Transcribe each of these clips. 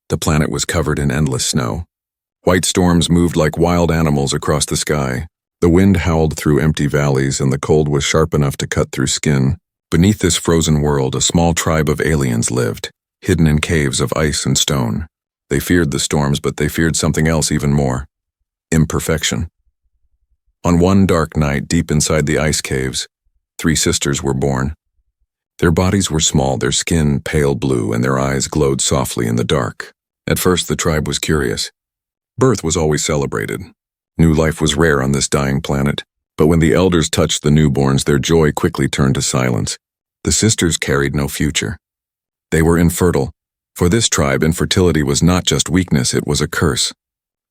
The planet was covered in endless snow. White storms moved like wild animals across the sky. The wind howled through empty valleys, and the cold was sharp enough to cut through skin. Beneath this frozen world, a small tribe of aliens lived, hidden in caves of ice and stone. They feared the storms, but they feared something else even more: imperfection. On one dark night, deep inside the ice caves, 3 sisters were born. Their bodies were small, their skin pale blue, and their eyes glowed softly in the dark. At first, the tribe was curious. Birth was always celebrated. New life was rare on this dying planet. But when the elders touched the newborns, their joy quickly turned to silence. The sisters carried no future. They were infertile. For this tribe, infertility was not just weakness, it was a curse.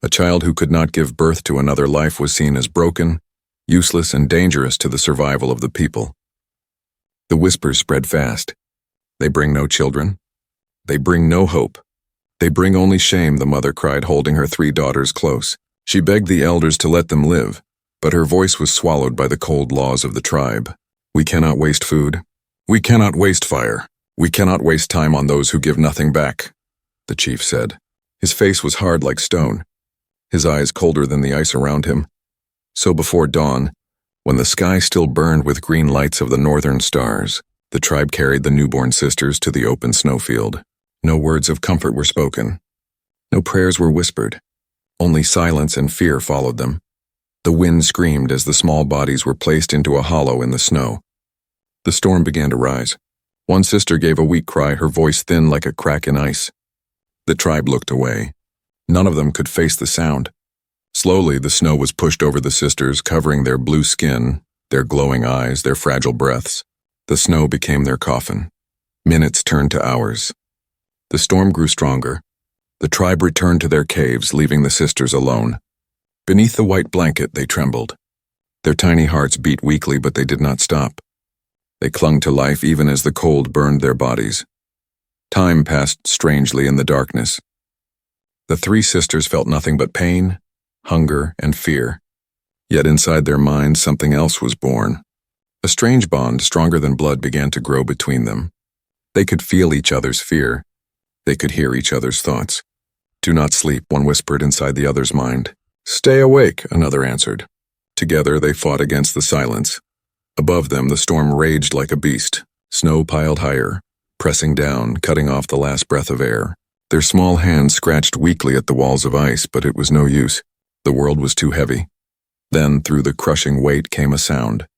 A child who could not give birth to another life was seen as broken, useless, and dangerous to the survival of the people. The whispers spread fast. They bring no children. They bring no hope. They bring only shame, the mother cried, holding her 3 daughters close. She begged the elders to let them live, but her voice was swallowed by the cold laws of the tribe. We cannot waste food. We cannot waste fire. We cannot waste time on those who give nothing back, the chief said. His face was hard like stone, his eyes colder than the ice around him. So before dawn, when the sky still burned with green lights of the northern stars, the tribe carried the newborn sisters to the open snowfield. No words of comfort were spoken. No prayers were whispered. Only silence and fear followed them. The wind screamed as the small bodies were placed into a hollow in the snow. The storm began to rise. One sister gave a weak cry, her voice thin like a crack in ice. The tribe looked away. None of them could face the sound. Slowly, the snow was pushed over the sisters, covering their blue skin, their glowing eyes, their fragile breaths. The snow became their coffin. Minutes turned to hours. The storm grew stronger. The tribe returned to their caves, leaving the sisters alone. Beneath the white blanket, they trembled. Their tiny hearts beat weakly, but they did not stop. They clung to life even as the cold burned their bodies. Time passed strangely in the darkness. The 3 sisters felt nothing but pain, hunger, and fear. Yet inside their minds, something else was born. A strange bond, stronger than blood, began to grow between them. They could feel each other's fear. They could hear each other's thoughts. Do not sleep, one whispered inside the other's mind. Stay awake, another answered. Together they fought against the silence. Above them, the storm raged like a beast. Snow piled higher, pressing down, cutting off the last breath of air. Their small hands scratched weakly at the walls of ice, but it was no use. The world was too heavy. Then, through the crushing weight, came a sound.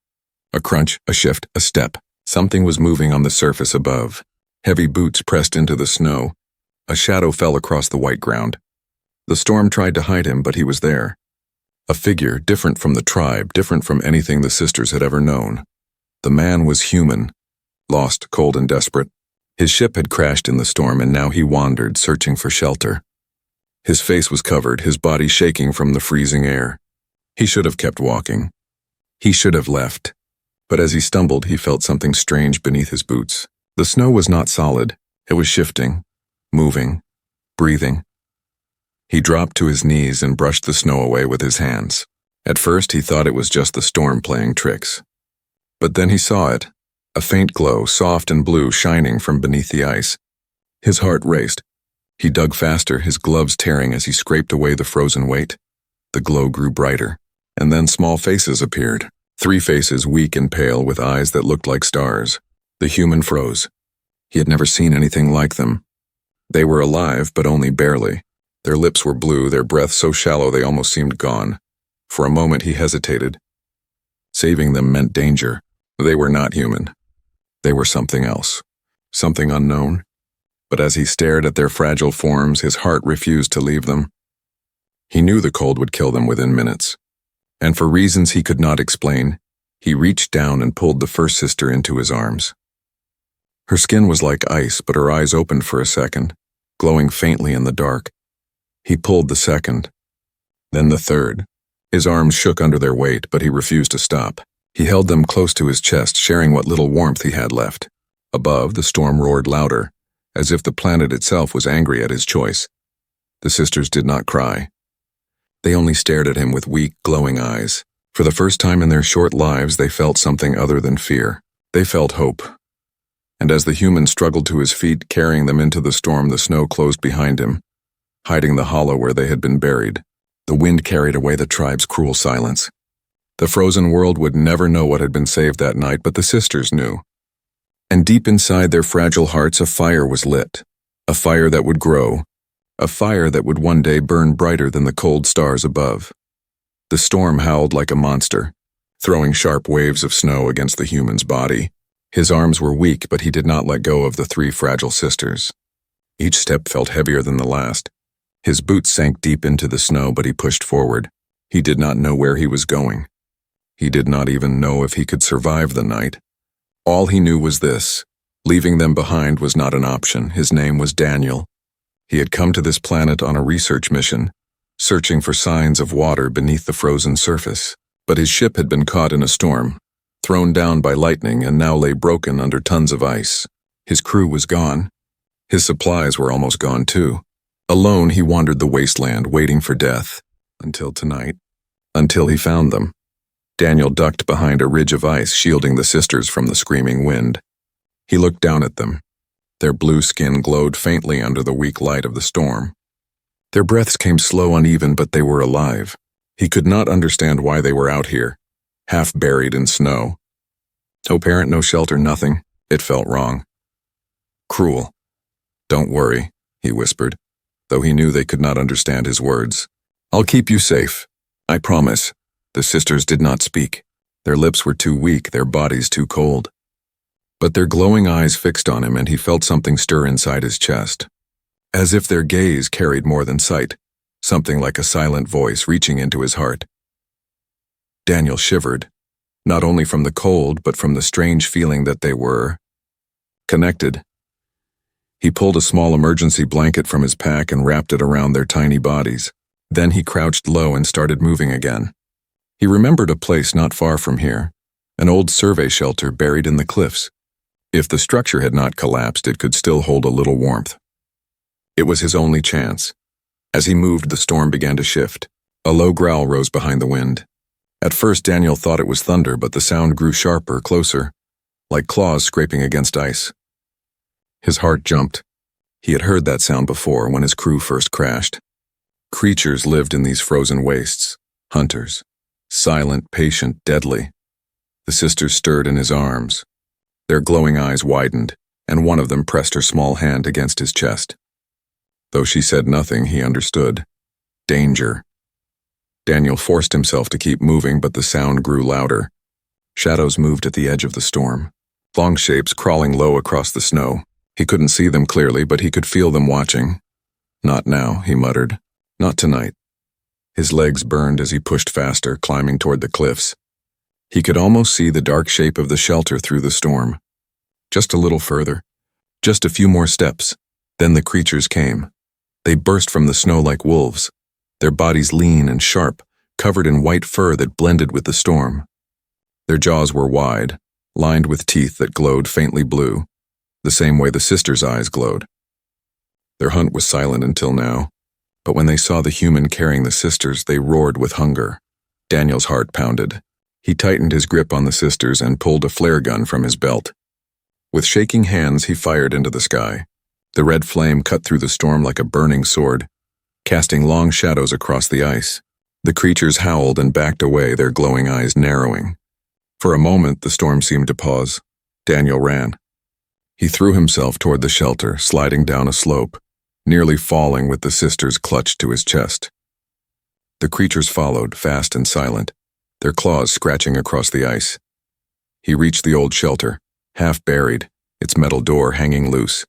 A crunch, a shift, a step. Something was moving on the surface above. Heavy boots pressed into the snow. A shadow fell across the white ground. The storm tried to hide him, but he was there. A figure different from the tribe, different from anything the sisters had ever known. The man was human, lost, cold, and desperate. His ship had crashed in the storm, and now he wandered, searching for shelter. His face was covered, his body shaking from the freezing air. He should have kept walking. He should have left. But as he stumbled, he felt something strange beneath his boots. The snow was not solid. It was shifting, moving, breathing. He dropped to his knees and brushed the snow away with his hands. At first, he thought it was just the storm playing tricks. But then he saw it, a faint glow, soft and blue, shining from beneath the ice. His heart raced. He dug faster, his gloves tearing as he scraped away the frozen weight. The glow grew brighter, and then small faces appeared. 3 faces, weak and pale, with eyes that looked like stars. The human froze. He had never seen anything like them. They were alive, but only barely. Their lips were blue, their breath so shallow they almost seemed gone. For a moment he hesitated. Saving them meant danger. They were not human. They were something else. Something unknown. But as he stared at their fragile forms, his heart refused to leave them. He knew the cold would kill them within minutes. And for reasons he could not explain, he reached down and pulled the first sister into his arms. Her skin was like ice, but her eyes opened for a second, glowing faintly in the dark. He pulled the second, then the third. His arms shook under their weight, but he refused to stop. He held them close to his chest, sharing what little warmth he had left. Above, the storm roared louder, as if the planet itself was angry at his choice. The sisters did not cry. They only stared at him with weak, glowing eyes. For the first time in their short lives, they felt something other than fear. They felt hope. And as the human struggled to his feet, carrying them into the storm, the snow closed behind him. hiding the hollow where they had been buried. The wind carried away the tribe's cruel silence. The frozen world would never know what had been saved that night, but the sisters knew. And deep inside their fragile hearts a fire was lit, a fire that would grow, a fire that would one day burn brighter than the cold stars above. The storm howled like a monster, throwing sharp waves of snow against the human's body. His arms were weak, but he did not let go of the three fragile sisters. Each step felt heavier than the last. His boots sank deep into the snow, but he pushed forward. He did not know where he was going. He did not even know if he could survive the night. All he knew was this: leaving them behind was not an option. His name was Daniel. He had come to this planet on a research mission, searching for signs of water beneath the frozen surface. But his ship had been caught in a storm, thrown down by lightning, and now lay broken under tons of ice. His crew was gone. His supplies were almost gone too. Alone, he wandered the wasteland, waiting for death. Until tonight. Until he found them. Daniel ducked behind a ridge of ice, shielding the sisters from the screaming wind. He looked down at them. Their blue skin glowed faintly under the weak light of the storm. Their breaths came slow, uneven, but they were alive. He could not understand why they were out here, half buried in snow. No parent, no shelter, nothing. It felt wrong. Cruel. "Don't worry," he whispered, though he knew they could not understand his words. "I'll keep you safe. I promise." The sisters did not speak. Their lips were too weak, their bodies too cold. But their glowing eyes fixed on him, and he felt something stir inside his chest. As if their gaze carried more than sight, something like a silent voice reaching into his heart. Daniel shivered, not only from the cold, but from the strange feeling that they were connected. He pulled a small emergency blanket from his pack and wrapped it around their tiny bodies. Then he crouched low and started moving again. He remembered a place not far from here, an old survey shelter buried in the cliffs. If the structure had not collapsed, it could still hold a little warmth. It was his only chance. As he moved, the storm began to shift. A low growl rose behind the wind. At first, Daniel thought it was thunder, but the sound grew sharper, closer, like claws scraping against ice. His heart jumped. He had heard that sound before, when his crew first crashed. Creatures lived in these frozen wastes, hunters. Silent, patient, deadly. The sisters stirred in his arms. Their glowing eyes widened, and one of them pressed her small hand against his chest. Though she said nothing, he understood. Danger. Daniel forced himself to keep moving, but the sound grew louder. Shadows moved at the edge of the storm. Long shapes crawling low across the snow. He couldn't see them clearly, but he could feel them watching. "Not now," he muttered. "Not tonight." His legs burned as he pushed faster, climbing toward the cliffs. He could almost see the dark shape of the shelter through the storm. Just a little further. Just a few more steps. Then the creatures came. They burst from the snow like wolves, their bodies lean and sharp, covered in white fur that blended with the storm. Their jaws were wide, lined with teeth that glowed faintly blue, the same way the sisters' eyes glowed. Their hunt was silent until now. But when they saw the human carrying the sisters, they roared with hunger. Daniel's heart pounded. He tightened his grip on the sisters and pulled a flare gun from his belt. With shaking hands, he fired into the sky. The red flame cut through the storm like a burning sword, casting long shadows across the ice. The creatures howled and backed away, their glowing eyes narrowing. For a moment, the storm seemed to pause. Daniel ran. He threw himself toward the shelter, sliding down a slope, nearly falling with the sisters clutched to his chest. The creatures followed, fast and silent, their claws scratching across the ice. He reached the old shelter, half buried, its metal door hanging loose.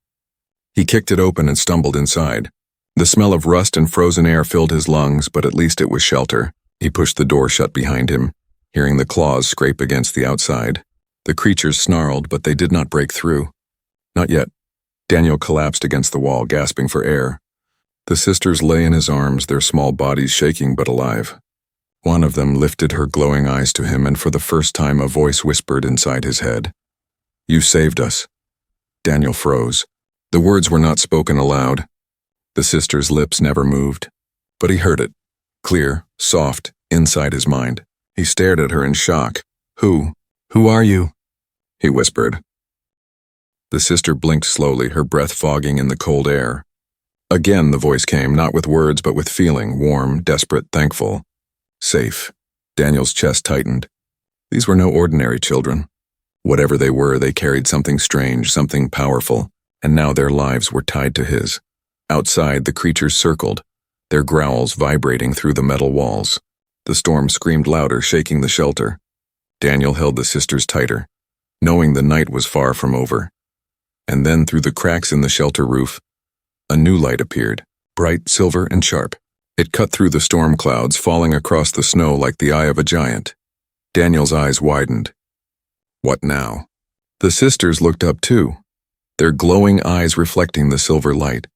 He kicked it open and stumbled inside. The smell of rust and frozen air filled his lungs, but at least it was shelter. He pushed the door shut behind him, hearing the claws scrape against the outside. The creatures snarled, but they did not break through. Not yet. Daniel collapsed against the wall, gasping for air. The sisters lay in his arms, their small bodies shaking but alive. One of them lifted her glowing eyes to him, and for the first time a voice whispered inside his head. "You saved us." Daniel froze. The words were not spoken aloud. The sisters' lips never moved. But he heard it, clear, soft, inside his mind. He stared at her in shock. Who are you?" he whispered. The sister blinked slowly, her breath fogging in the cold air. Again the voice came, not with words but with feeling, warm, desperate, thankful. Safe. Daniel's chest tightened. These were no ordinary children. Whatever they were, they carried something strange, something powerful, and now their lives were tied to his. Outside, the creatures circled, their growls vibrating through the metal walls. The storm screamed louder, shaking the shelter. Daniel held the sisters tighter, knowing the night was far from over. And then, through the cracks in the shelter roof, a new light appeared, bright, silver, and sharp. It cut through the storm clouds, falling across the snow like the eye of a giant. Daniel's eyes widened. What now? The sisters looked up too, their glowing eyes reflecting the silver light.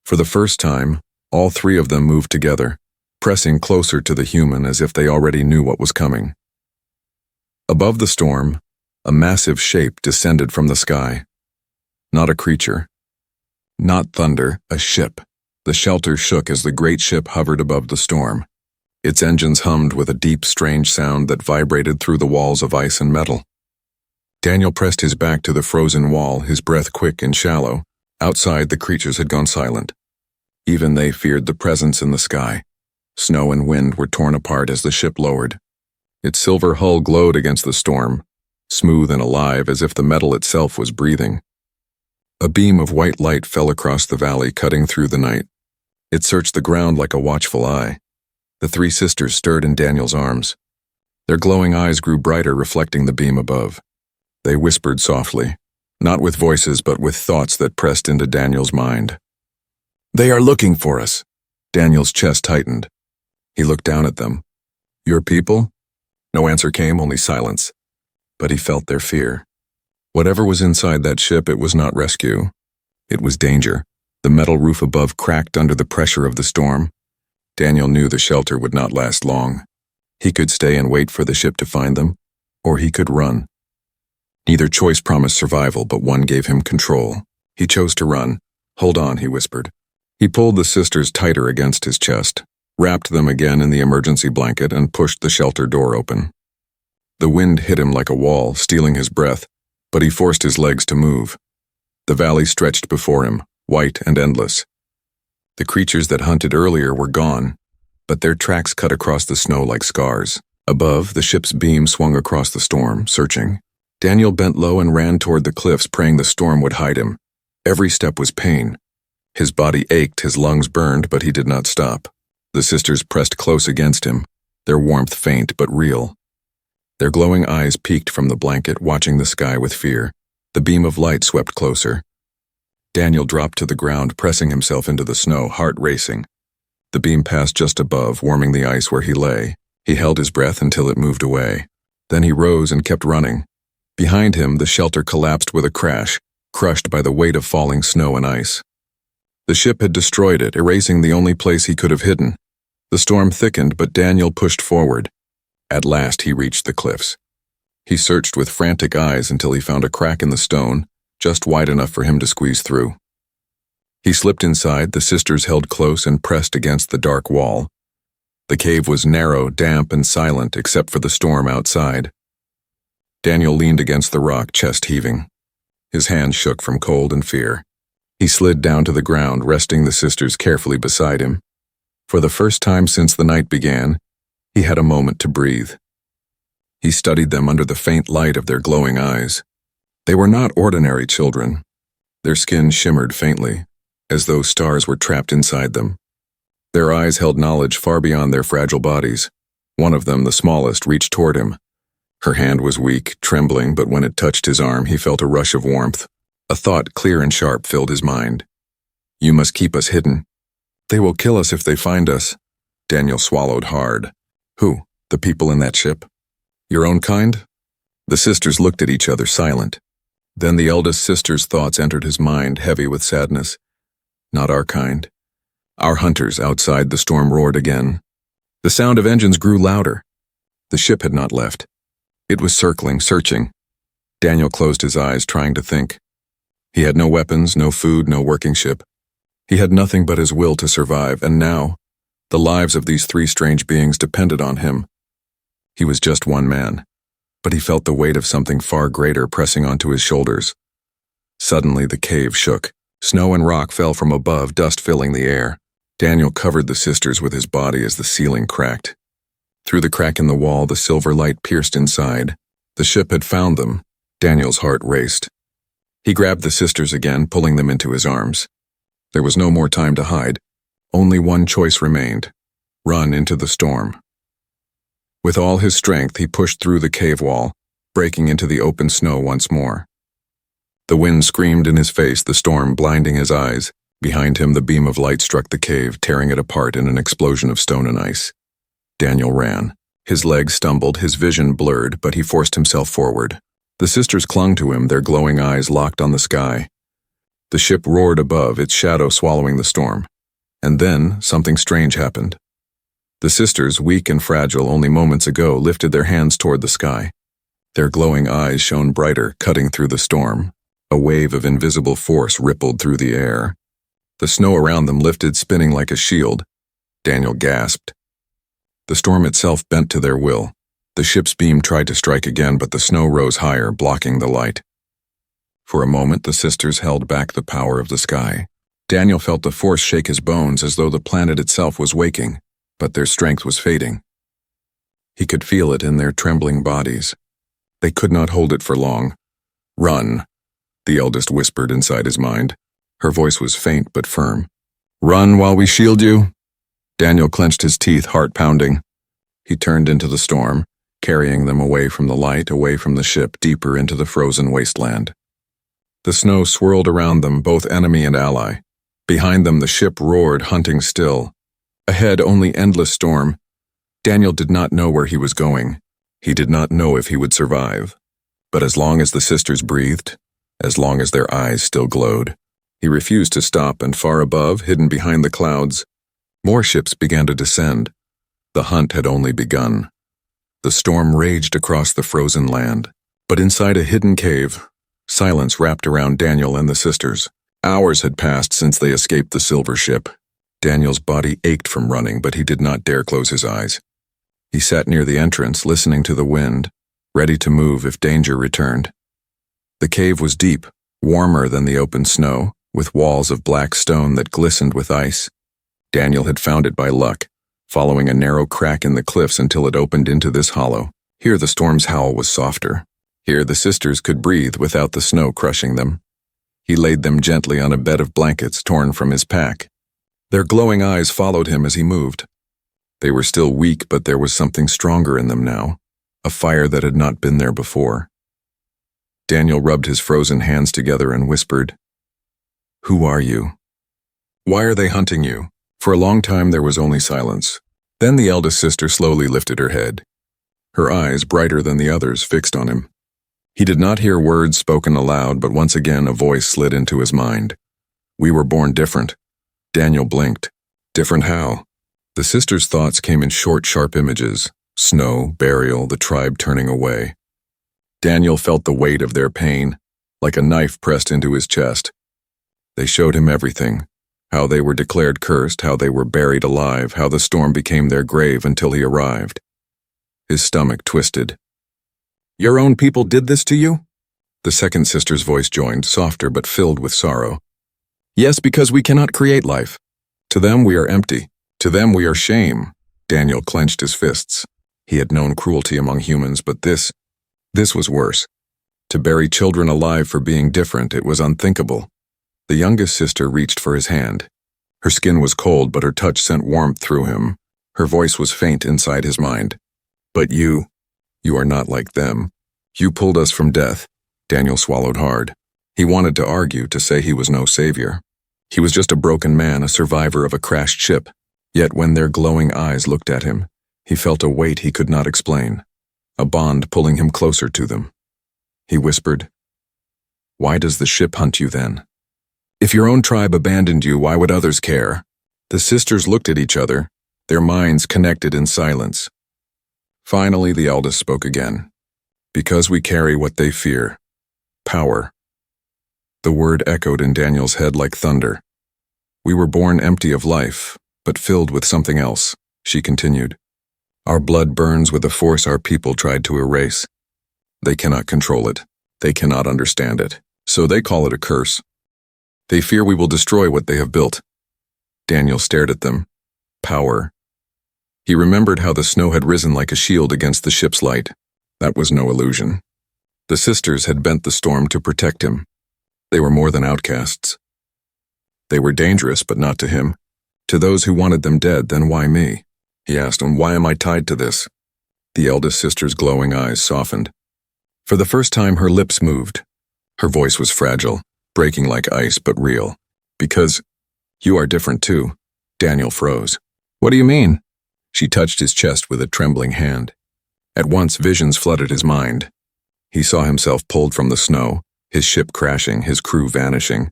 For the first time, all three of them moved together, pressing closer to the human as if they already knew what was coming. Above the storm, a massive shape descended from the sky. Not a creature. Not thunder, a ship. The shelter shook as the great ship hovered above the storm. Its engines hummed with a deep, strange sound that vibrated through the walls of ice and metal. Daniel pressed his back to the frozen wall, his breath quick and shallow. Outside, the creatures had gone silent. Even they feared the presence in the sky. Snow and wind were torn apart as the ship lowered. Its silver hull glowed against the storm, smooth and alive as if the metal itself was breathing. A beam of white light fell across the valley, cutting through the night. It searched the ground like a watchful eye. The three sisters stirred in Daniel's arms. Their glowing eyes grew brighter, reflecting the beam above. They whispered softly, not with voices but with thoughts that pressed into Daniel's mind. "They are looking for us." Daniel's chest tightened. He looked down at them. "Your people?" No answer came, only silence. But he felt their fear. Whatever was inside that ship, it was not rescue. It was danger. The metal roof above cracked under the pressure of the storm. Daniel knew the shelter would not last long. He could stay and wait for the ship to find them, or he could run. Neither choice promised survival, but one gave him control. He chose to run. "Hold on," he whispered. He pulled the sisters tighter against his chest, wrapped them again in the emergency blanket, and pushed the shelter door open. The wind hit him like a wall, stealing his breath, but he forced his legs to move. The valley stretched before him, white and endless. The creatures that hunted earlier were gone, but their tracks cut across the snow like scars. Above, the ship's beam swung across the storm, searching. Daniel bent low and ran toward the cliffs, praying the storm would hide him. Every step was pain. His body ached, his lungs burned, but he did not stop. The sisters pressed close against him, their warmth faint but real. Their glowing eyes peeked from the blanket, watching the sky with fear. The beam of light swept closer. Daniel dropped to the ground, pressing himself into the snow, heart racing. The beam passed just above, warming the ice where he lay. He held his breath until it moved away. Then he rose and kept running. Behind him, the shelter collapsed with a crash, crushed by the weight of falling snow and ice. The ship had destroyed it, erasing the only place he could have hidden. The storm thickened, but Daniel pushed forward. At last he reached the cliffs. He searched with frantic eyes until he found a crack in the stone, just wide enough for him to squeeze through. He slipped inside, the sisters held close and pressed against the dark wall. The cave was narrow, damp, and silent except for the storm outside. Daniel leaned against the rock, chest heaving. His hands shook from cold and fear. He slid down to the ground, resting the sisters carefully beside him. For the first time since the night began, he had a moment to breathe. He studied them under the faint light of their glowing eyes. They were not ordinary children. Their skin shimmered faintly, as though stars were trapped inside them. Their eyes held knowledge far beyond their fragile bodies. One of them, the smallest, reached toward him. Her hand was weak, trembling, but when it touched his arm, he felt a rush of warmth. A thought, clear and sharp, filled his mind. "You must keep us hidden. They will kill us if they find us." Daniel swallowed hard. "Who? The people in that ship? Your own kind?" The sisters looked at each other, silent. Then the eldest sister's thoughts entered his mind, heavy with sadness. "Not our kind. Our hunters." Outside, the storm roared again. The sound of engines grew louder. The ship had not left. It was circling, searching. Daniel closed his eyes, trying to think. He had no weapons, no food, no working ship. He had nothing but his will to survive, and now, the lives of these three strange beings depended on him. He was just one man, but he felt the weight of something far greater pressing onto his shoulders. Suddenly, the cave shook, Snow and rock fell from above, dust filling the air. Daniel covered the sisters with his body as the ceiling cracked. Through the crack in the wall, the silver light pierced inside. The ship had found them. Daniel's heart raced. He grabbed the sisters again, pulling them into his arms. There was no more time to hide. Only one choice remained: run into the storm. With all his strength, he pushed through the cave wall, breaking into the open snow once more. The wind screamed in his face, the storm blinding his eyes. Behind him, the beam of light struck the cave, tearing it apart in an explosion of stone and ice. Daniel ran. His legs stumbled, his vision blurred, but he forced himself forward. The sisters clung to him, their glowing eyes locked on the sky. The ship roared above, its shadow swallowing the storm. And then, something strange happened. The sisters, weak and fragile only moments ago, lifted their hands toward the sky. Their glowing eyes shone brighter, cutting through the storm. A wave of invisible force rippled through the air. The snow around them lifted, spinning like a shield. Daniel gasped. The storm itself bent to their will. The ship's beam tried to strike again, but the snow rose higher, blocking the light. For a moment, the sisters held back the power of the sky. Daniel felt the force shake his bones as though the planet itself was waking, but their strength was fading. He could feel it in their trembling bodies. They could not hold it for long. "Run," the eldest whispered inside his mind. Her voice was faint but firm. "Run while we shield you." Daniel clenched his teeth, heart pounding. He turned into the storm, carrying them away from the light, away from the ship, deeper into the frozen wasteland. The snow swirled around them, both enemy and ally. Behind them, the ship roared, hunting still. Ahead, only endless storm. Daniel did not know where he was going. He did not know if he would survive. But as long as the sisters breathed, as long as their eyes still glowed, he refused to stop, and far above, hidden behind the clouds, more ships began to descend. The hunt had only begun. The storm raged across the frozen land. But inside a hidden cave, silence wrapped around Daniel and the sisters. Hours had passed since they escaped the silver ship. Daniel's body ached from running, but he did not dare close his eyes. He sat near the entrance, listening to the wind, ready to move if danger returned. The cave was deep, warmer than the open snow, with walls of black stone that glistened with ice. Daniel had found it by luck, following a narrow crack in the cliffs until it opened into this hollow. Here the storm's howl was softer. Here the sisters could breathe without the snow crushing them. He laid them gently on a bed of blankets torn from his pack. Their glowing eyes followed him as he moved. They were still weak, but there was something stronger in them now, a fire that had not been there before. Daniel rubbed his frozen hands together and whispered, "Who are you? Why are they hunting you?" For a long time there was only silence. Then the eldest sister slowly lifted her head. Her eyes, brighter than the others, fixed on him. He did not hear words spoken aloud, but once again a voice slid into his mind. "We were born different." Daniel blinked. Different how? The sisters' thoughts came in short, sharp images. Snow, burial, the tribe turning away. Daniel felt the weight of their pain, like a knife pressed into his chest. They showed him everything. How they were declared cursed, how they were buried alive, how the storm became their grave until he arrived. His stomach twisted. "Your own people did this to you?" The second sister's voice joined, softer but filled with sorrow. "Yes, because we cannot create life. To them we are empty. To them we are shame." Daniel clenched his fists. He had known cruelty among humans, but this was worse. To bury children alive for being different, it was unthinkable. The youngest sister reached for his hand. Her skin was cold, but her touch sent warmth through him. Her voice was faint inside his mind. "But you are not like them. You pulled us from death." Daniel swallowed hard. He wanted to argue, to say he was no savior. He was just a broken man, a survivor of a crashed ship. Yet when their glowing eyes looked at him, he felt a weight he could not explain, a bond pulling him closer to them. He whispered, "Why does the ship hunt you then? If your own tribe abandoned you, why would others care?" The sisters looked at each other, their minds connected in silence. Finally, the eldest spoke again. "Because we carry what they fear. Power." The word echoed in Daniel's head like thunder. "We were born empty of life, but filled with something else," she continued. "Our blood burns with a force our people tried to erase. They cannot control it. They cannot understand it. So they call it a curse. They fear we will destroy what they have built. Daniel stared at them. Power. He remembered how the snow had risen like a shield against the ship's light. That was no illusion. The sisters had bent the storm to protect him. They were more than outcasts. They were dangerous, but not to him. To those who wanted them dead, then why me? He asked, and why am I tied to this? The eldest sister's glowing eyes softened. For the first time, her lips moved. Her voice was fragile, breaking like ice, but real. Because you are different too. Daniel froze. What do you mean? She touched his chest with a trembling hand. At once, visions flooded his mind. He saw himself pulled from the snow, his ship crashing, his crew vanishing.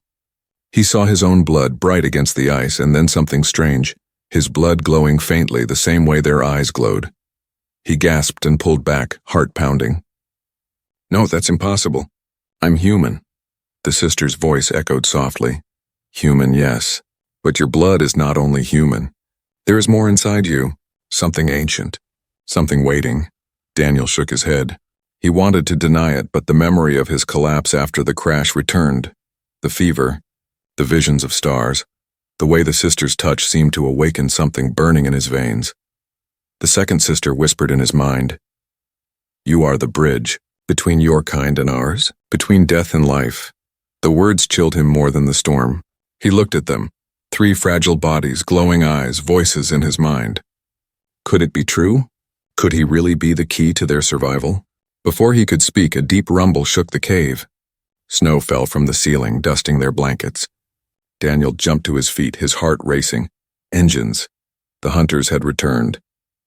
He saw his own blood bright against the ice, and then something strange, his blood glowing faintly the same way their eyes glowed. He gasped and pulled back, heart pounding. No, that's impossible. I'm human. The sister's voice echoed softly. Human, yes. But your blood is not only human. There is more inside you, something ancient, something waiting. Daniel shook his head. He wanted to deny it, but the memory of his collapse after the crash returned. The fever, the visions of stars, the way the sister's touch seemed to awaken something burning in his veins. The second sister whispered in his mind, You are the bridge, between your kind and ours, between death and life. The words chilled him more than the storm. He looked at them, 3 fragile bodies, glowing eyes, voices in his mind. Could it be true? Could he really be the key to their survival? Before he could speak, a deep rumble shook the cave. Snow fell from the ceiling, dusting their blankets. Daniel jumped to his feet, his heart racing. Engines. The hunters had returned.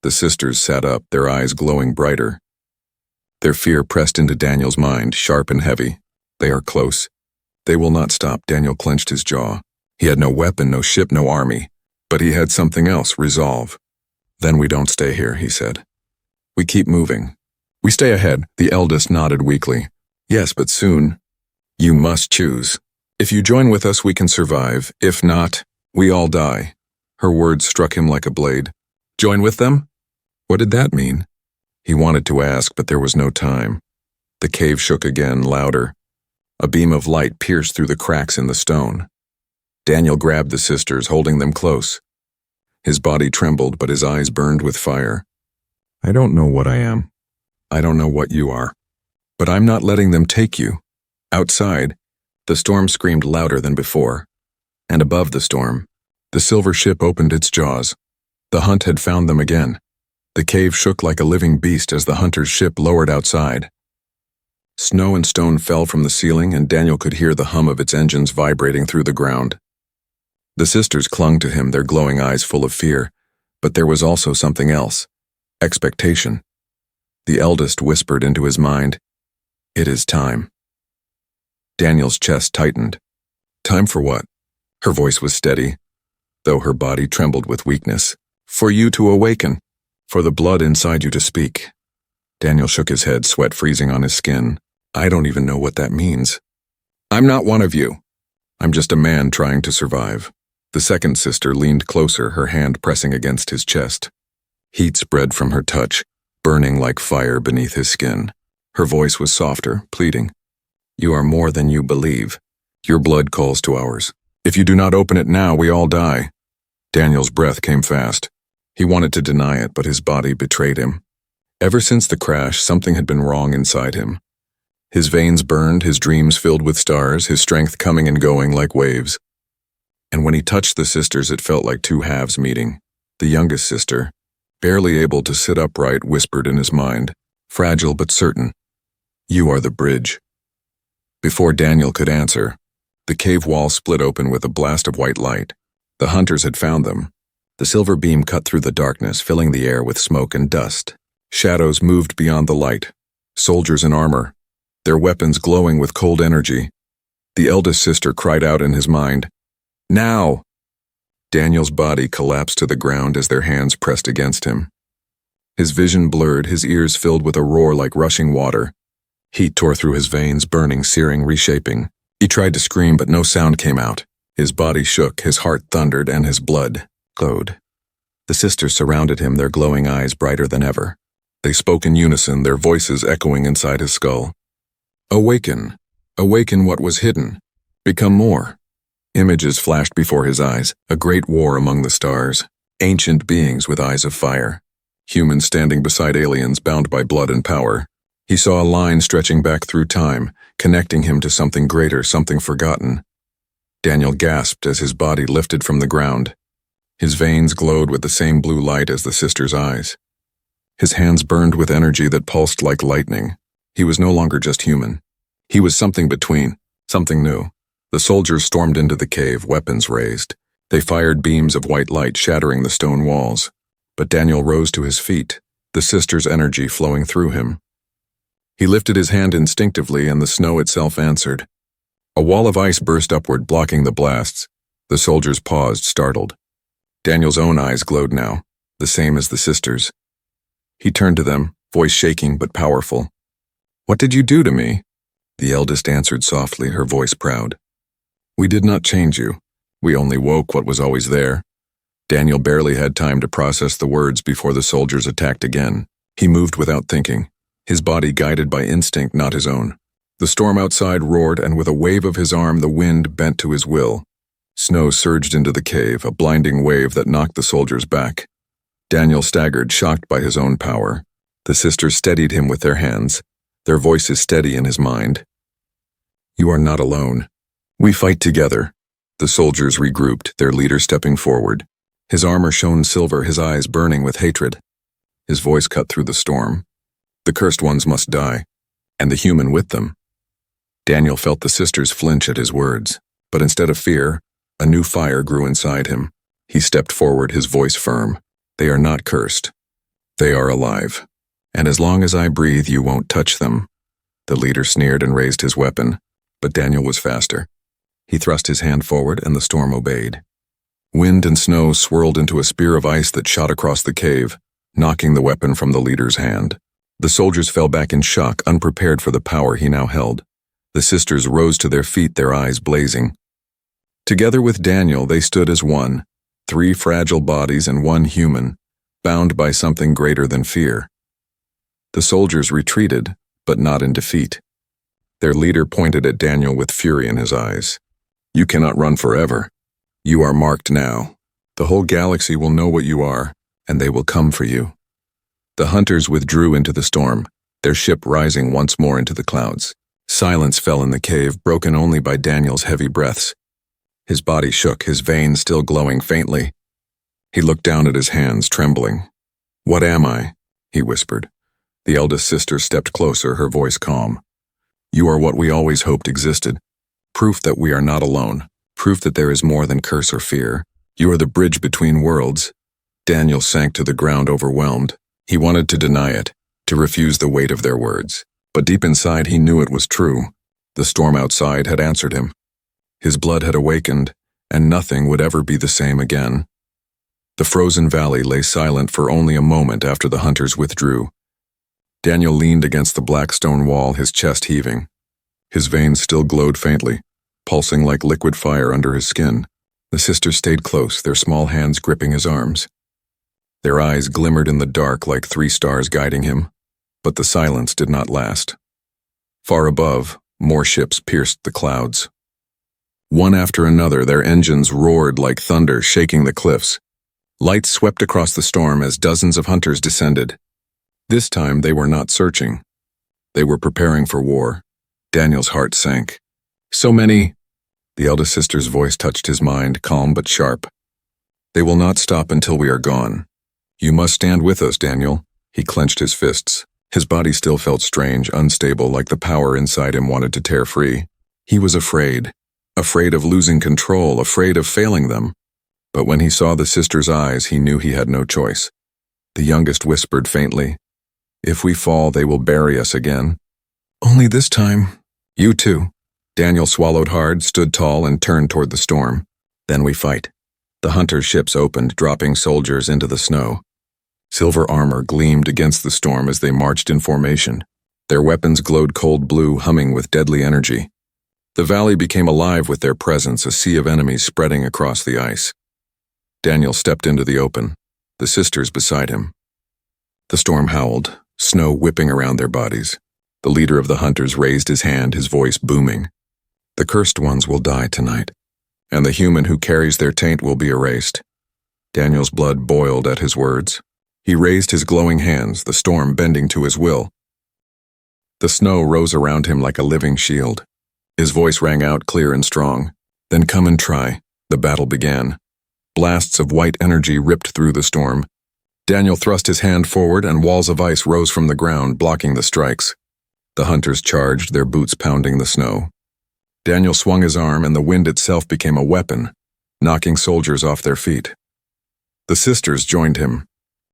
The sisters sat up, their eyes glowing brighter. Their fear pressed into Daniel's mind, sharp and heavy. They are close. They will not stop. Daniel clenched his jaw. He had no weapon, no ship, no army. But he had something else, resolve. Then we don't stay here, he said. We keep moving. We stay ahead. The eldest nodded weakly. Yes, but soon. You must choose. If you join with us, we can survive. If not, we all die. Her words struck him like a blade. Join with them? What did that mean? He wanted to ask, but there was no time. The cave shook again, louder. A beam of light pierced through the cracks in the stone. Daniel grabbed the sisters, holding them close. His body trembled, but his eyes burned with fire. I don't know what I am. I don't know what you are. But I'm not letting them take you. Outside, the storm screamed louder than before. And above the storm, the silver ship opened its jaws. The hunt had found them again. The cave shook like a living beast as the hunter's ship lowered outside. Snow and stone fell from the ceiling, and Daniel could hear the hum of its engines vibrating through the ground. The sisters clung to him, their glowing eyes full of fear, but there was also something else. Expectation. The eldest whispered into his mind, It is time. Daniel's chest tightened. Time for what? Her voice was steady, though her body trembled with weakness. For you to awaken. For the blood inside you to speak. Daniel shook his head, sweat freezing on his skin. I don't even know what that means. I'm not one of you. I'm just a man trying to survive. The second sister leaned closer, her hand pressing against his chest. Heat spread from her touch, burning like fire beneath his skin. Her voice was softer, pleading. You are more than you believe. Your blood calls to ours. If you do not open it now, we all die. Daniel's breath came fast. He wanted to deny it, but his body betrayed him. Ever since the crash, something had been wrong inside him. His veins burned, his dreams filled with stars, his strength coming and going like waves. And when he touched the sisters, it felt like 2 halves meeting. The youngest sister, barely able to sit upright, whispered in his mind, fragile but certain, You are the bridge. Before Daniel could answer, the cave wall split open with a blast of white light. The hunters had found them. The silver beam cut through the darkness, filling the air with smoke and dust. Shadows moved beyond the light. Soldiers in armor, their weapons glowing with cold energy. The eldest sister cried out in his mind, Now! Daniel's body collapsed to the ground as their hands pressed against him. His vision blurred, his ears filled with a roar like rushing water. Heat tore through his veins, burning, searing, reshaping. He tried to scream, but no sound came out. His body shook, his heart thundered, and his blood glowed. The sisters surrounded him, their glowing eyes brighter than ever. They spoke in unison, their voices echoing inside his skull. Awaken. Awaken what was hidden. Become more. Images flashed before his eyes, a great war among the stars, ancient beings with eyes of fire, humans standing beside aliens bound by blood and power. He saw a line stretching back through time, connecting him to something greater, something forgotten. Daniel gasped as his body lifted from the ground. His veins glowed with the same blue light as the sisters' eyes. His hands burned with energy that pulsed like lightning. He was no longer just human. He was something between, something new. The soldiers stormed into the cave, weapons raised. They fired beams of white light, shattering the stone walls. But Daniel rose to his feet, the sisters' energy flowing through him. He lifted his hand instinctively, and the snow itself answered. A wall of ice burst upward, blocking the blasts. The soldiers paused, startled. Daniel's own eyes glowed now, the same as the sisters'. He turned to them, voice shaking but powerful. "What did you do to me?" The eldest answered softly, her voice proud. "We did not change you. We only woke what was always there." Daniel barely had time to process the words before the soldiers attacked again. He moved without thinking, his body guided by instinct, not his own. The storm outside roared, and with a wave of his arm, the wind bent to his will. Snow surged into the cave, a blinding wave that knocked the soldiers back. Daniel staggered, shocked by his own power. The sisters steadied him with their hands, their voices steady in his mind. "You are not alone. We fight together." The soldiers regrouped, their leader stepping forward. His armor shone silver, his eyes burning with hatred. His voice cut through the storm. "The cursed ones must die, and the human with them." Daniel felt the sisters flinch at his words, but instead of fear, a new fire grew inside him. He stepped forward, his voice firm. "They are not cursed. They are alive. And as long as I breathe, you won't touch them." The leader sneered and raised his weapon, but Daniel was faster. He thrust his hand forward, and the storm obeyed. Wind and snow swirled into a spear of ice that shot across the cave, knocking the weapon from the leader's hand. The soldiers fell back in shock, unprepared for the power he now held. The sisters rose to their feet, their eyes blazing. Together with Daniel, they stood as one, 3 fragile bodies and 1 human, bound by something greater than fear. The soldiers retreated, but not in defeat. Their leader pointed at Daniel with fury in his eyes. "You cannot run forever. You are marked now. The whole galaxy will know what you are, and they will come for you." The hunters withdrew into the storm, their ship rising once more into the clouds. Silence fell in the cave, broken only by Daniel's heavy breaths. His body shook, his veins still glowing faintly. He looked down at his hands, trembling. "What am I?" he whispered. The eldest sister stepped closer, her voice calm. "You are what we always hoped existed. Proof that we are not alone. Proof that there is more than curse or fear. You are the bridge between worlds." Daniel sank to the ground, overwhelmed. He wanted to deny it, to refuse the weight of their words. But deep inside he knew it was true. The storm outside had answered him. His blood had awakened, and nothing would ever be the same again. The frozen valley lay silent for only a moment after the hunters withdrew. Daniel leaned against the black stone wall, his chest heaving. His veins still glowed faintly, pulsing like liquid fire under his skin. The sisters stayed close, their small hands gripping his arms. Their eyes glimmered in the dark like 3 stars guiding him, but the silence did not last. Far above, more ships pierced the clouds. One after another, their engines roared like thunder, shaking the cliffs. Lights swept across the storm as dozens of hunters descended. This time they were not searching. They were preparing for war. Daniel's heart sank. "So many—" The eldest sister's voice touched his mind, calm but sharp. "They will not stop until we are gone. You must stand with us, Daniel." He clenched his fists. His body still felt strange, unstable, like the power inside him wanted to tear free. He was afraid of losing control, afraid of failing them. But when he saw the sisters' eyes, he knew he had no choice. The youngest whispered faintly, "If we fall, they will bury us again." "Only this time." "You too." Daniel swallowed hard, stood tall, and turned toward the storm. "Then we fight." The hunters' ships opened, dropping soldiers into the snow. Silver armor gleamed against the storm as they marched in formation. Their weapons glowed cold blue, humming with deadly energy. The valley became alive with their presence, a sea of enemies spreading across the ice. Daniel stepped into the open, the sisters beside him. The storm howled, snow whipping around their bodies. The leader of the hunters raised his hand, his voice booming. "The cursed ones will die tonight, and the human who carries their taint will be erased. Daniel's blood boiled at his words. He raised his glowing hands, the storm bending to his will. The snow rose around him like a living shield. His voice rang out clear and strong. Then come and try. The battle began. Blasts of white energy ripped through the storm. Daniel thrust his hand forward and walls of ice rose from the ground, blocking the strikes. The hunters charged, their boots pounding the snow. Daniel swung his arm and the wind itself became a weapon, knocking soldiers off their feet. The sisters joined him.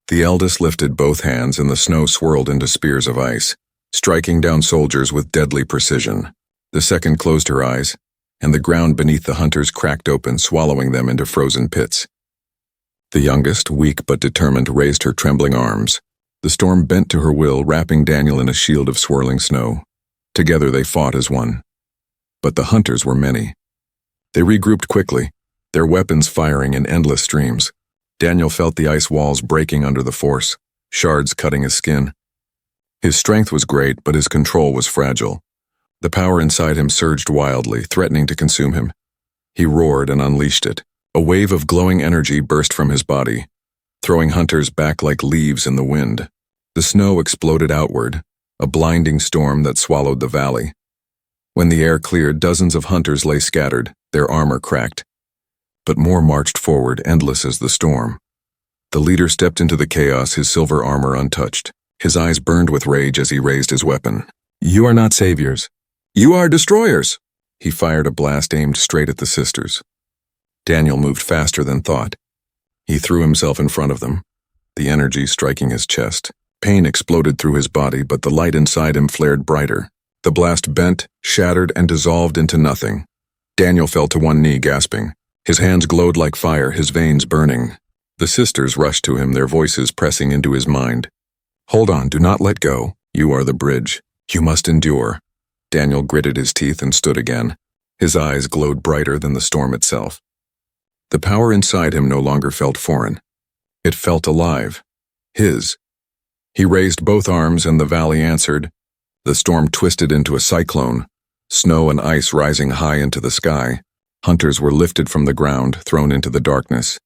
The eldest lifted both hands and the snow swirled into spears of ice, striking down soldiers with deadly precision. The second closed her eyes, and the ground beneath the hunters cracked open, swallowing them into frozen pits. The youngest, weak but determined, raised her trembling arms. The storm bent to her will, wrapping Daniel in a shield of swirling snow. Together they fought as one. But the hunters were many. They regrouped quickly, their weapons firing in endless streams. Daniel felt the ice walls breaking under the force, shards cutting his skin. His strength was great, but his control was fragile. The power inside him surged wildly, threatening to consume him. He roared and unleashed it. A wave of glowing energy burst from his body, throwing hunters back like leaves in the wind. The snow exploded outward, a blinding storm that swallowed the valley. When the air cleared, dozens of hunters lay scattered, their armor cracked. But more marched forward, endless as the storm. The leader stepped into the chaos, his silver armor untouched. His eyes burned with rage as he raised his weapon. You are not saviors. You are destroyers! He fired a blast aimed straight at the sisters. Daniel moved faster than thought. He threw himself in front of them, the energy striking his chest. Pain exploded through his body, but the light inside him flared brighter. The blast bent, shattered, and dissolved into nothing. Daniel fell to one knee, gasping. His hands glowed like fire, his veins burning. The sisters rushed to him, their voices pressing into his mind. Hold on, do not let go. You are the bridge. You must endure. Daniel gritted his teeth and stood again. His eyes glowed brighter than the storm itself. The power inside him no longer felt foreign. It felt alive. His. He raised both arms and the valley answered. The storm twisted into a cyclone, snow and ice rising high into the sky. Hunters were lifted from the ground, thrown into the darkness.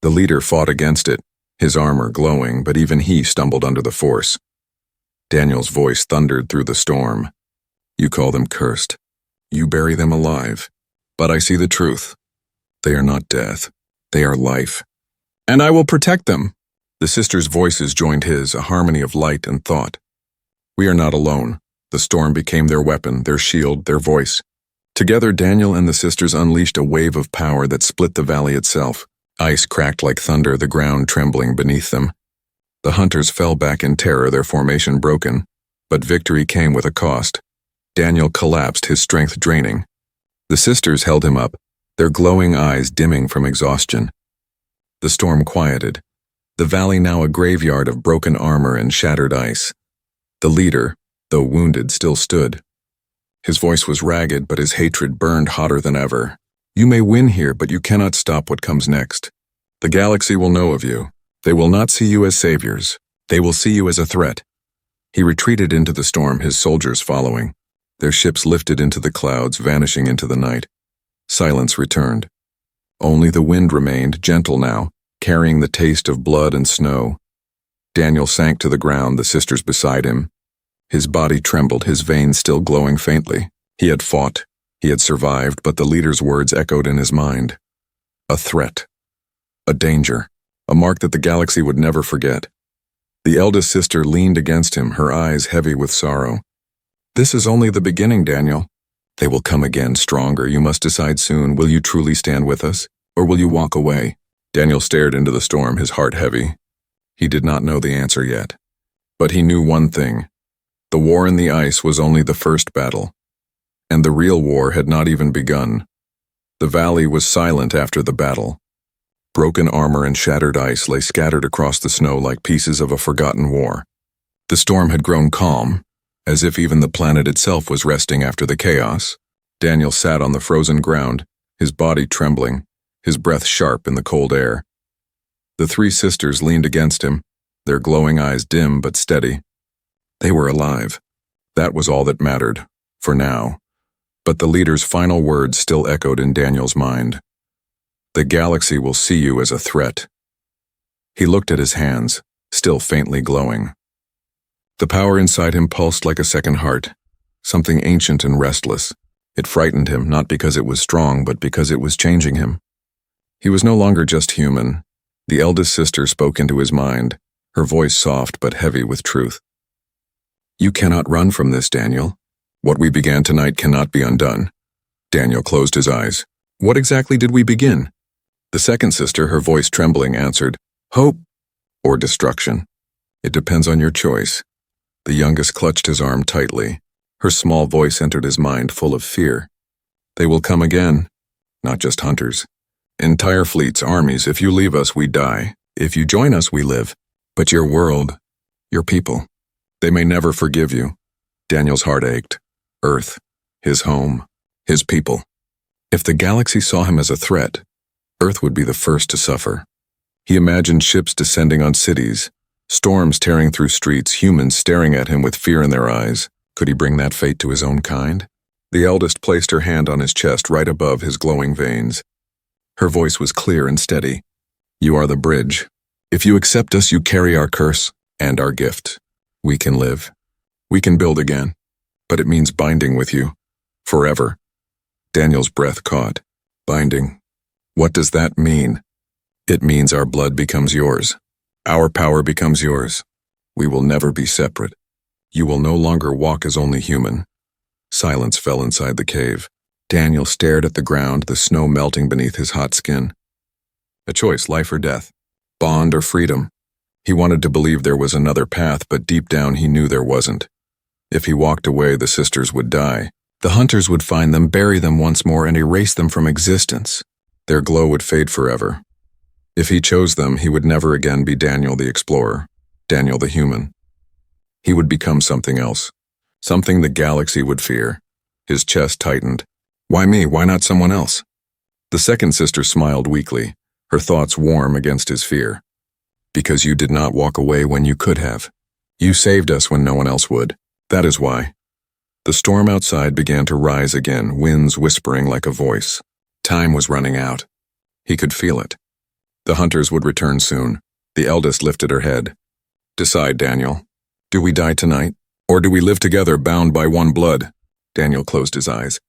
The leader fought against it, his armor glowing, but even he stumbled under the force. Daniel's voice thundered through the storm. You call them cursed. You bury them alive. But I see the truth. They are not death. They are life. And I will protect them. The sisters' voices joined his, a harmony of light and thought. We are not alone. The storm became their weapon, their shield, their voice. Together, Daniel and the sisters unleashed a wave of power that split the valley itself. Ice cracked like thunder, the ground trembling beneath them. The hunters fell back in terror, their formation broken. But victory came with a cost. Daniel collapsed, his strength draining. The sisters held him up, their glowing eyes dimming from exhaustion. The storm quieted. The valley now a graveyard of broken armor and shattered ice. The leader, though wounded, still stood. His voice was ragged, but his hatred burned hotter than ever. You may win here, but you cannot stop what comes next. The galaxy will know of you. They will not see you as saviors. They will see you as a threat. He retreated into the storm, his soldiers following. Their ships lifted into the clouds, vanishing into the night. Silence returned. Only the wind remained, gentle now, carrying the taste of blood and snow. Daniel sank to the ground, the sisters beside him. His body trembled, his veins still glowing faintly. He had fought. He had survived, but the leader's words echoed in his mind. A threat. A danger. A mark that the galaxy would never forget. The eldest sister leaned against him, her eyes heavy with sorrow. This is only the beginning, Daniel. They will come again, stronger. You must decide soon. Will you truly stand with us, or will you walk away? Daniel stared into the storm, his heart heavy. He did not know the answer yet. But he knew one thing. The war in the ice was only the first battle, and the real war had not even begun. The valley was silent after the battle. Broken armor and shattered ice lay scattered across the snow like pieces of a forgotten war. The storm had grown calm, as if even the planet itself was resting after the chaos. Daniel sat on the frozen ground, his body trembling, his breath sharp in the cold air. The three sisters leaned against him, their glowing eyes dim but steady. They were alive. That was all that mattered, for now. But the leader's final words still echoed in Daniel's mind. The galaxy will see you as a threat. He looked at his hands, still faintly glowing. The power inside him pulsed like a second heart, something ancient and restless. It frightened him, not because it was strong, but because it was changing him. He was no longer just human. The eldest sister spoke into his mind, her voice soft but heavy with truth. You cannot run from this, Daniel. What we began tonight cannot be undone. Daniel closed his eyes. What exactly did we begin? The second sister, her voice trembling, answered, Hope or destruction. It depends on your choice. The youngest clutched his arm tightly. Her small voice entered his mind full of fear. They will come again, not just hunters. Entire fleets, armies. If you leave us, we die. If you join us, we live. But your world, your people, they may never forgive you. Daniel's heart ached. Earth, his home, his people. If the galaxy saw him as a threat, Earth would be the first to suffer. He imagined ships descending on cities, storms tearing through streets, humans staring at him with fear in their eyes. Could he bring that fate to his own kind? The eldest placed her hand on his chest right above his glowing veins. Her voice was clear and steady. You are the bridge. If you accept us, you carry our curse and our gift. We can live. We can build again. But it means binding with you. Forever. Daniel's breath caught. Binding. What does that mean? It means our blood becomes yours. Our power becomes yours. We will never be separate. You will no longer walk as only human. Silence fell inside the cave. Daniel stared at the ground, the snow melting beneath his hot skin. A choice, life or death. Bond or freedom. He wanted to believe there was another path, but deep down he knew there wasn't. If he walked away, the sisters would die. The hunters would find them, bury them once more, and erase them from existence. Their glow would fade forever. If he chose them, he would never again be Daniel the explorer, Daniel the human. He would become something else, something the galaxy would fear. His chest tightened. Why me? Why not someone else? The second sister smiled weakly, her thoughts warm against his fear. Because you did not walk away when you could have. You saved us when no one else would. That is why. The storm outside began to rise again, winds whispering like a voice. Time was running out. He could feel it. The hunters would return soon. The eldest lifted her head. Decide, Daniel. Do we die tonight? Or do we live together, bound by one blood? Daniel closed his eyes.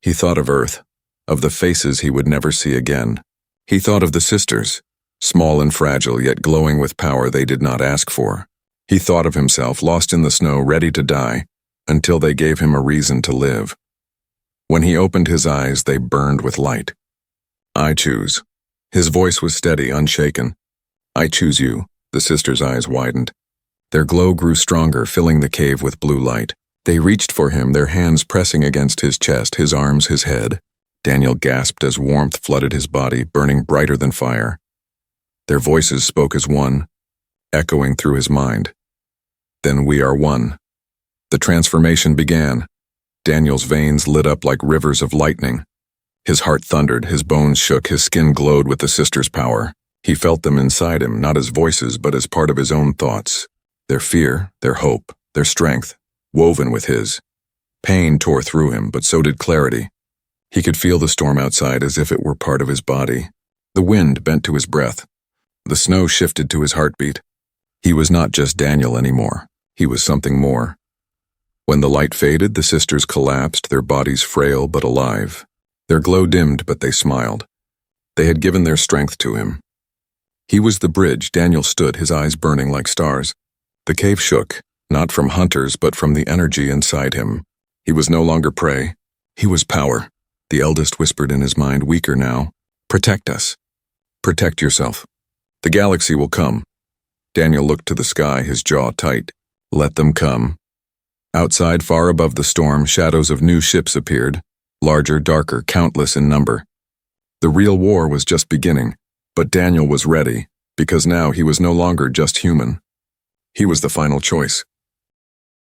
He thought of Earth, of the faces he would never see again. He thought of the sisters, small and fragile, yet glowing with power they did not ask for. He thought of himself, lost in the snow, ready to die, until they gave him a reason to live. When he opened his eyes, they burned with light. I choose. His voice was steady, unshaken. I choose you. The sisters' eyes widened. Their glow grew stronger, filling the cave with blue light. They reached for him, their hands pressing against his chest, his arms, his head. Daniel gasped as warmth flooded his body, burning brighter than fire. Their voices spoke as one, echoing through his mind. Then we are one. The transformation began. Daniel's veins lit up like rivers of lightning. His heart thundered, his bones shook, his skin glowed with the sisters' power. He felt them inside him, not as voices, but as part of his own thoughts. Their fear, their hope, their strength, woven with his. Pain tore through him, but so did clarity. He could feel the storm outside as if it were part of his body. The wind bent to his breath. The snow shifted to his heartbeat. He was not just Daniel anymore. He was something more. When the light faded, the sisters collapsed, their bodies frail but alive. Their glow dimmed, but they smiled. They had given their strength to him. He was the bridge. Daniel stood, his eyes burning like stars. The cave shook, not from hunters, but from the energy inside him. He was no longer prey. He was power. The eldest whispered in his mind, weaker now. Protect us. Protect yourself. The galaxy will come. Daniel looked to the sky, his jaw tight. Let them come. Outside, far above the storm, shadows of new ships appeared, larger, darker, countless in number. The real war was just beginning, but Daniel was ready, because now he was no longer just human. He was the final choice.